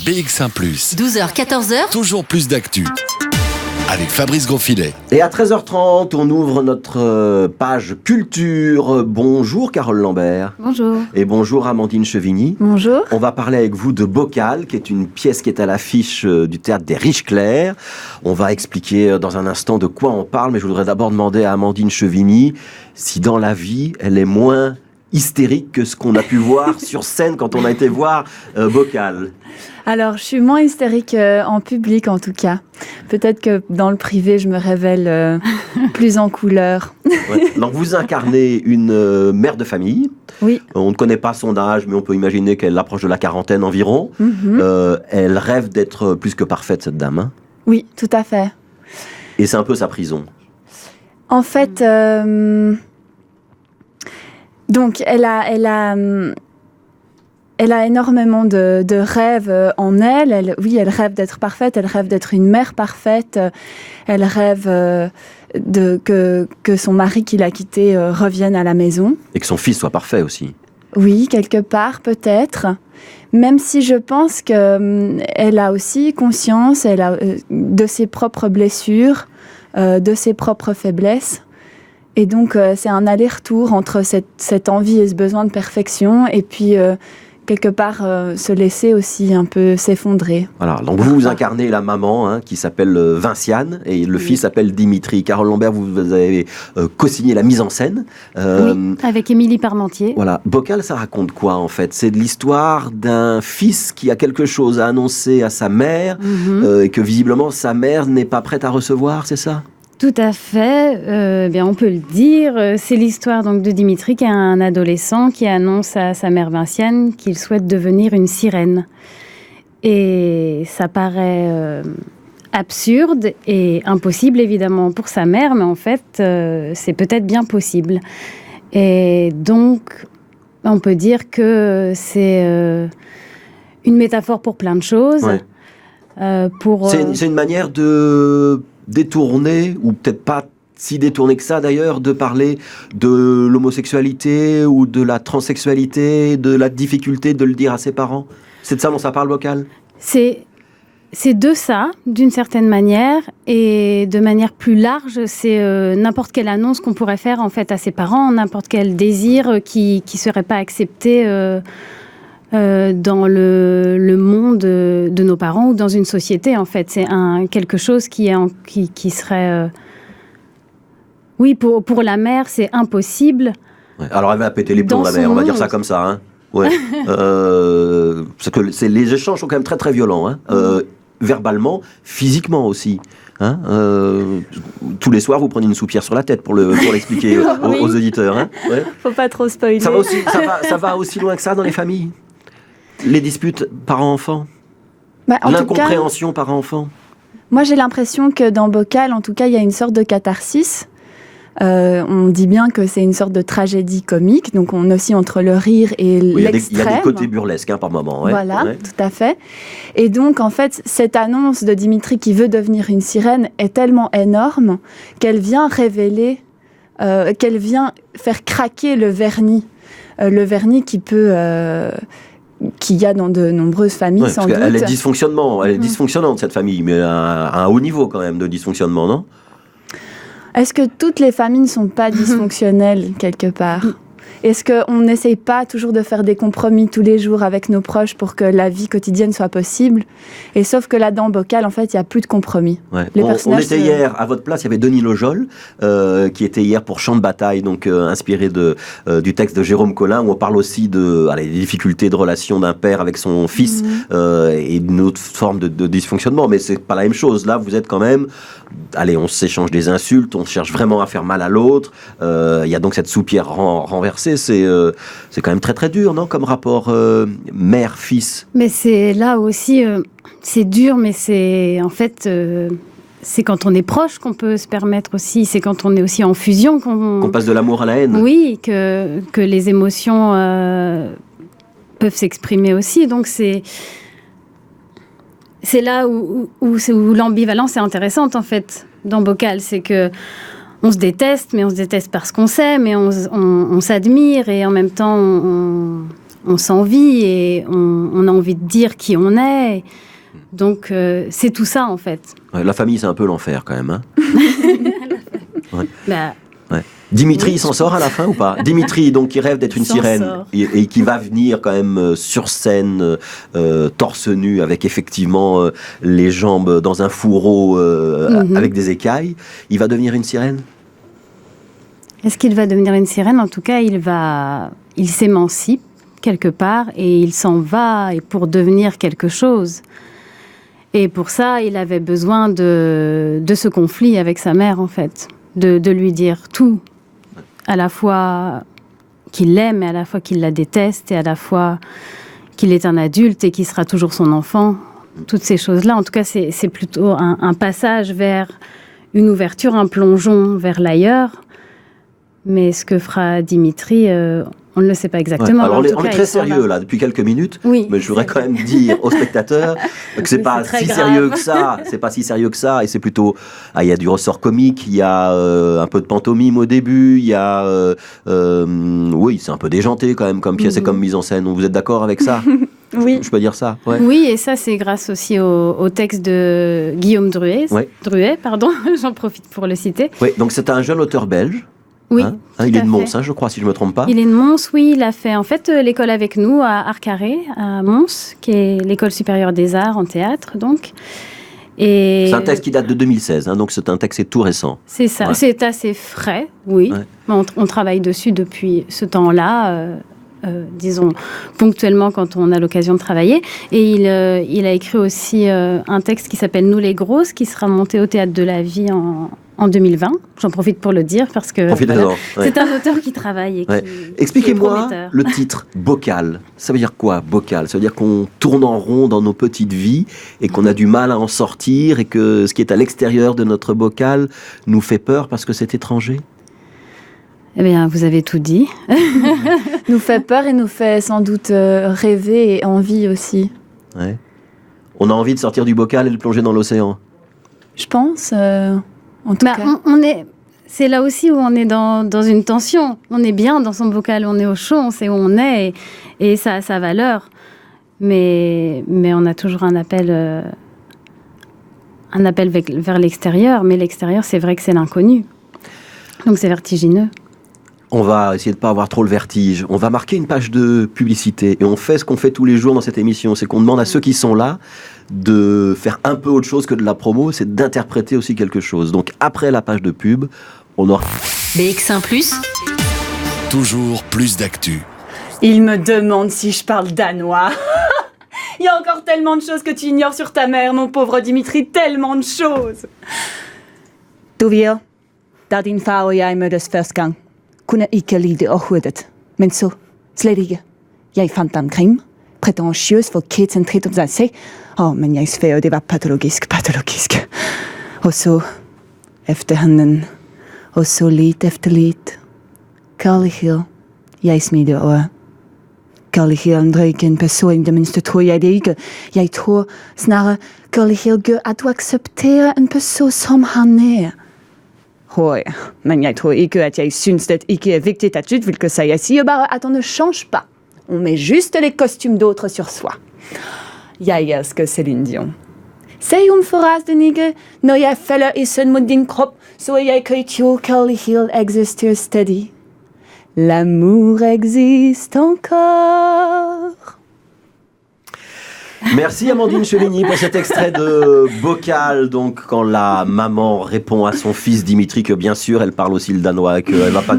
BX1+. 12h-14h. Toujours plus d'actu. Avec Fabrice Grosfilet. Et à 13h30, on ouvre notre page culture. Bonjour Carole Lambert. Bonjour. Et bonjour Amandine Chevigny. Bonjour. On va parler avec vous de Bocal, qui est une pièce qui est à l'affiche du théâtre des Riches-Clairs. On va expliquer dans un instant de quoi on parle, mais je voudrais d'abord demander à Amandine Chevigny si dans la vie, elle est moins hystérique que ce qu'on a pu voir sur scène quand on a été voir Bocal. Alors, je suis moins hystérique en public, en tout cas. Peut-être que dans le privé, je me révèle plus en couleur. Ouais. Donc, vous incarnez une mère de famille. Oui. On ne connaît pas son âge, mais on peut imaginer qu'elle approche de la quarantaine environ. Elle rêve d'être plus que parfaite, cette dame. Hein. Oui, tout à fait. Et c'est un peu sa prison. En fait, donc, elle a énormément de rêves en elle. Oui, elle rêve d'être parfaite, elle rêve d'être une mère parfaite, elle rêve que son mari qui l'a quittée revienne à la maison. Et que son fils soit parfait aussi. Oui, quelque part, peut-être. Même si je pense qu'elle a aussi conscience de ses propres blessures, de ses propres faiblesses. Et donc, c'est un aller-retour entre cette envie et ce besoin de perfection, et puis, quelque part, se laisser aussi un peu s'effondrer. Voilà, donc vous incarnez la maman qui s'appelle Vinciane, et le fils s'appelle Dimitri. Carole Lambert, vous avez co-signé la mise en scène. Oui, avec Émilie Parmentier. Voilà, Bocal, ça raconte quoi en fait ? C'est de l'histoire d'un fils qui a quelque chose à annoncer à sa mère, et que visiblement sa mère n'est pas prête à recevoir, c'est ça ? Tout à fait, bien on peut le dire. C'est l'histoire donc de Dimitri, qui est un adolescent qui annonce à sa mère Vinciane qu'il souhaite devenir une sirène. Et ça paraît absurde et impossible évidemment pour sa mère, mais en fait c'est peut-être bien possible. Et donc on peut dire que c'est une métaphore pour plein de choses. Ouais. C'est une manière de détourné, ou peut-être pas si détourné que ça d'ailleurs, de parler de l'homosexualité ou de la transsexualité, de la difficulté de le dire à ses parents. C'est de ça dont ça parle, Bocal ? C'est de ça, d'une certaine manière, et de manière plus large, c'est n'importe quelle annonce qu'on pourrait faire en fait à ses parents, n'importe quel désir qui serait pas accepté dans le monde de nos parents ou dans une société, en fait. C'est quelque chose qui serait... Oui, pour la mère, c'est impossible. Ouais, alors, elle va péter les plombs, la mère, on va dire ça comme ça. Hein. Ouais. Parce que les échanges sont quand même très, très violents. Hein. Verbalement, physiquement aussi. Hein, tous les soirs, vous prenez une soupière sur la tête pour l'expliquer aux auditeurs. Hein. Ouais. Faut pas trop spoiler. Ça va aussi loin que ça dans les familles ? Les disputes parents-enfants, l'incompréhension parents-enfants. Moi, j'ai l'impression que dans Bocal, en tout cas, il y a une sorte de catharsis. On dit bien que c'est une sorte de tragédie comique, donc on oscille entre le rire et l'extrême. Il y a des côtés burlesques par moment. Ouais. Voilà, tout à fait. Et donc, en fait, cette annonce de Dimitri qui veut devenir une sirène est tellement énorme qu'elle vient révéler, qu'elle vient faire craquer le vernis qui peut... qu'il y a dans de nombreuses familles, sans doute. Elle est dysfonctionnante, cette famille, mais à un haut niveau quand même de dysfonctionnement, non ? Est-ce que toutes les familles ne sont pas dysfonctionnelles quelque part ? Est-ce qu'on n'essaye pas toujours de faire des compromis tous les jours avec nos proches pour que la vie quotidienne soit possible ? Et sauf que là, dans Bocal, en fait, il n'y a plus de compromis. Ouais. On était hier, à votre place, il y avait Denis Lojol, qui était hier pour Champ de bataille, donc inspiré du texte de Jérôme Collin, où on parle aussi des difficultés de relation d'un père avec son fils, et d'une autre forme de dysfonctionnement. Mais c'est pas la même chose. Là, vous êtes quand même... on s'échange des insultes, on cherche vraiment à faire mal à l'autre. Il y a donc cette soupière renversée. C'est quand même très très dur, non, comme rapport mère-fils. Mais c'est là aussi, c'est dur, mais c'est en fait, c'est quand on est proche qu'on peut se permettre aussi. C'est quand on est aussi en fusion qu'on passe de l'amour à la haine. Oui, que les émotions peuvent s'exprimer aussi. Donc c'est là où l'ambivalence est intéressante en fait dans Bocal, c'est que on se déteste, mais on se déteste parce qu'on s'aime, et on s'admire, et en même temps on s'envie et on a envie de dire qui on est. Donc, c'est tout ça, en fait. Ouais, la famille, c'est un peu l'enfer, quand même. Hein. Ouais. Bah, Ouais. Dimitri, il s'en sort à la fin ou pas? Dimitri, donc, qui rêve d'être une sirène et qui va venir quand même sur scène, torse nu, avec effectivement les jambes dans un fourreau avec des écailles. Il va devenir une sirène? est-ce qu'il va devenir une sirène? En tout cas, il s'émancipe quelque part et il s'en va et pour devenir quelque chose. Et pour ça, il avait besoin de ce conflit avec sa mère, en fait. De lui dire tout. À la fois qu'il l'aime, et à la fois qu'il la déteste, et à la fois qu'il est un adulte et qu'il sera toujours son enfant. Toutes ces choses-là, en tout cas, c'est plutôt un passage vers une ouverture, un plongeon vers l'ailleurs. Mais ce que fera Dimitri, on ne le sait pas exactement. Ouais. Alors on est très sérieux là depuis quelques minutes, oui, mais je voudrais quand même dire aux spectateurs que c'est pas si sérieux que ça. C'est pas si sérieux que ça, et c'est plutôt il y a du ressort comique, il y a un peu de pantomime au début, il y a oui, c'est un peu déjanté quand même comme pièce et comme mise en scène. Vous êtes d'accord avec ça? Oui. Je peux dire ça. Ouais. Oui, et ça c'est grâce aussi au texte de Guillaume Druet. Ouais. Druet, pardon, j'en profite pour le citer. Oui, donc c'est un jeune auteur belge. Oui, il est de Mons, je crois, si je ne me trompe pas. Il est de Mons, oui. Il a fait en fait l'école avec nous à Arcarré, à Mons, qui est l'école supérieure des arts en théâtre, donc. Et c'est un texte qui date de 2016, donc c'est un texte tout récent. C'est ça, ouais. C'est assez frais, oui. Ouais. On travaille dessus depuis ce temps-là, disons ponctuellement quand on a l'occasion de travailler. Et il a écrit aussi un texte qui s'appelle Nous les grosses, qui sera monté au Théâtre de la Vie en 2020. J'en profite pour le dire parce que voilà, c'est un auteur qui travaille et qui Expliquez-moi le titre Bocal. Ça veut dire quoi, Bocal? Ça veut dire qu'on tourne en rond dans nos petites vies et qu'on a du mal à en sortir et que ce qui est à l'extérieur de notre bocal nous fait peur parce que c'est étranger? Eh bien, vous avez tout dit. Nous fait peur et nous fait sans doute rêver et envie aussi. Ouais. On a envie de sortir du bocal et de plonger dans l'océan. Je pense... En tout cas. C'est là aussi où on est dans une tension. On est bien dans son bocal, on est au chaud, on sait où on est et ça a sa valeur. Mais on a toujours un appel vers l'extérieur. Mais l'extérieur, c'est vrai que c'est l'inconnu. Donc c'est vertigineux. On va essayer de ne pas avoir trop le vertige. On va marquer une page de publicité. Et on fait ce qu'on fait tous les jours dans cette émission. C'est qu'on demande à ceux qui sont là de faire un peu autre chose que de la promo. C'est d'interpréter aussi quelque chose. Donc après la page de pub, on aura... BX1+. Toujours plus d'actu. Il me demande si je parle danois. Il y a encore tellement de choses que tu ignores sur ta mère, mon pauvre Dimitri. Tellement de choses. Du vet, da din far og jeg mødtes første gang, kunne ikke lide overhovedet. Men så, slet ikke. Jeg fant ham grim, prætentiøs, forkert-centreret om sig selv. Men jeg svær, det var patologisk. Og så, efterhånden, og så lidt efter lidt, kærlighed, jeg smider over. Kærligheden dør ikke en person, det mindste tror jeg det ikke. Jeg tror snarere, kærlighed gør, at du accepterer en person, som han er. Men jeg tror ikke, at jeg synes, det ikke er vigtigt at udvikle sig. Jeg siger bare, at on ne change pas. On met juste les costumes d'autres sur soi. Jeg elsker Céline Dion. Se forresten ikke, når jeg falder i søvn mod din krop, så jeg køjt jo kærlighed eksisterer stadig. L'amour existe encore. Merci Amandine Cheligny pour cet extrait de Bocal, donc quand la maman répond à son fils Dimitri que bien sûr elle parle aussi le danois, qu'il va pas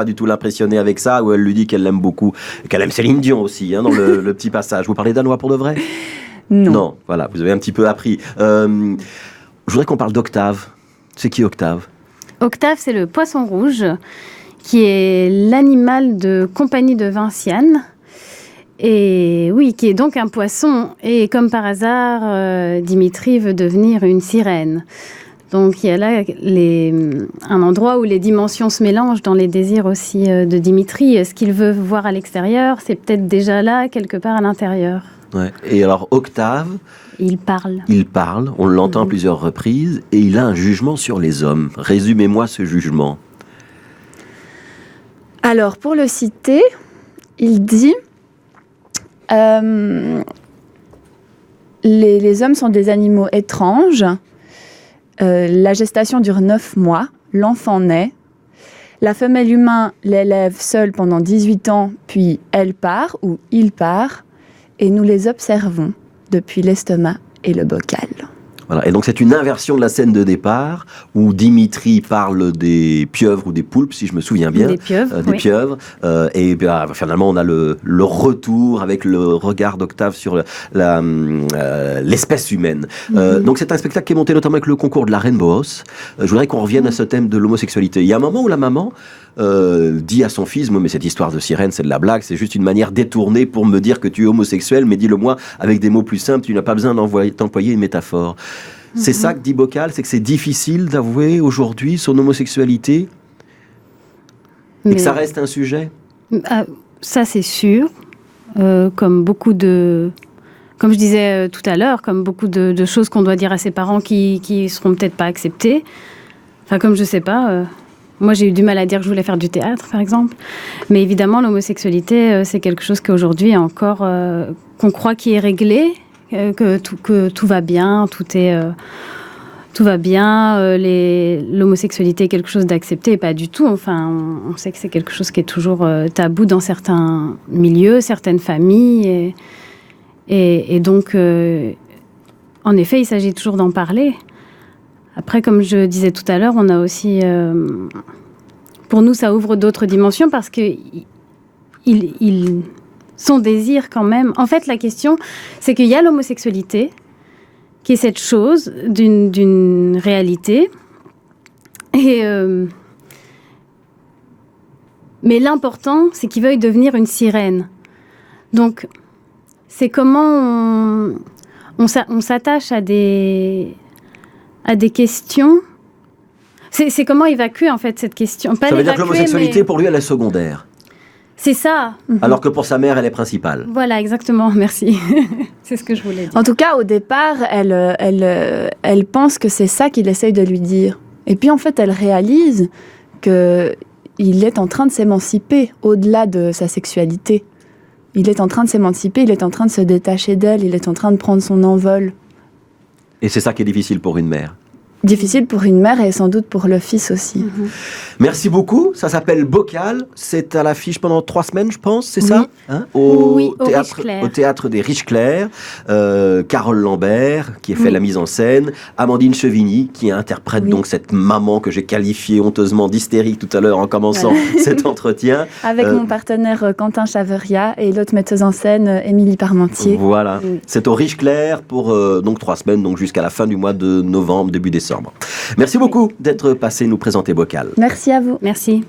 du tout l'impressionner avec ça, ou elle lui dit qu'elle l'aime beaucoup, qu'elle aime Céline Dion aussi, dans le petit passage. Vous parlez danois pour de vrai? Non, voilà, vous avez un petit peu appris. Je voudrais qu'on parle d'Octave. C'est qui Octave? Octave, c'est le poisson rouge, qui est l'animal de compagnie de Vinciane. Et oui, qui est donc un poisson. Et comme par hasard, Dimitri veut devenir une sirène. Donc il y a là un endroit où les dimensions se mélangent dans les désirs aussi de Dimitri. Ce qu'il veut voir à l'extérieur, c'est peut-être déjà là, quelque part à l'intérieur. Ouais. Et alors Octave... Il parle, on l'entend à plusieurs reprises, et il a un jugement sur les hommes. Résumez-moi ce jugement. Alors, pour le citer, il dit Les hommes sont des animaux étranges. La gestation dure 9 mois. L'enfant naît. La femelle humaine l'élève seule pendant 18 ans, puis elle part ou il part. Et nous les observons depuis l'estomac et le bocal. Voilà. Et donc c'est une inversion de la scène de départ où Dimitri parle des pieuvres ou des poulpes, si je me souviens bien. Des pieuvres, des oui. pieuvres. Et finalement on a le retour avec le regard d'Octave sur l'espèce humaine. Donc c'est un spectacle qui est monté notamment avec le concours de la Rainbow House. Je voudrais qu'on revienne à ce thème de l'homosexualité. Il y a un moment où la maman dit à son fils, mais cette histoire de sirène c'est de la blague, c'est juste une manière détournée pour me dire que tu es homosexuel, mais dis-le-moi avec des mots plus simples, tu n'as pas besoin d'employer une métaphore. C'est ça que dit Bocal, c'est que c'est difficile d'avouer aujourd'hui son homosexualité et que ça reste un sujet. Ça c'est sûr, comme je disais tout à l'heure, comme beaucoup de choses qu'on doit dire à ses parents qui seront peut-être pas acceptées. Enfin, comme je sais pas... Moi, j'ai eu du mal à dire que je voulais faire du théâtre, par exemple. Mais évidemment, l'homosexualité, c'est quelque chose qu'aujourd'hui, encore, qu'on croit qui est réglé, que tout va bien, tout va bien. L'homosexualité est quelque chose d'accepté, pas du tout. Enfin, on sait que c'est quelque chose qui est toujours tabou dans certains milieux, certaines familles. Et donc, en effet, il s'agit toujours d'en parler. Après, comme je disais tout à l'heure, on a aussi... pour nous, ça ouvre d'autres dimensions parce que son désir quand même... En fait, la question, c'est qu'il y a l'homosexualité, qui est cette chose d'une réalité. Mais l'important, c'est qu'il veuille devenir une sirène. Donc, c'est comment on s'attache à des questions. C'est comment évacuer en fait cette question. Pas ça veut dire que l'évacuer, l'homosexualité mais... pour lui elle est secondaire. C'est ça. Alors que pour sa mère elle est principale. Voilà, exactement, merci. C'est ce que je voulais dire. En tout cas, au départ, elle pense que c'est ça qu'il essaye de lui dire. Et puis en fait, elle réalise qu'il est en train de s'émanciper au-delà de sa sexualité. Il est en train de s'émanciper, il est en train de se détacher d'elle, il est en train de prendre son envol. Et c'est ça qui est difficile pour une mère. Difficile pour une mère et sans doute pour le fils aussi. Merci beaucoup. Ça s'appelle Bocal. C'est à l'affiche pendant 3 semaines, je pense, c'est ça Oui, au théâtre des Riches Clairs. Carole Lambert, qui a fait la mise en scène. Amandine Chevigny, qui interprète donc cette maman que j'ai qualifiée honteusement d'hystérique tout à l'heure en commençant cet entretien. Avec mon partenaire Quentin Chaveria et l'autre metteuse en scène, Émilie Parmentier. Voilà. C'est aux Riches Clairs pour donc 3 semaines, donc jusqu'à la fin du mois de novembre, début décembre. Merci beaucoup d'être passé nous présenter Bocal. Merci à vous. Merci.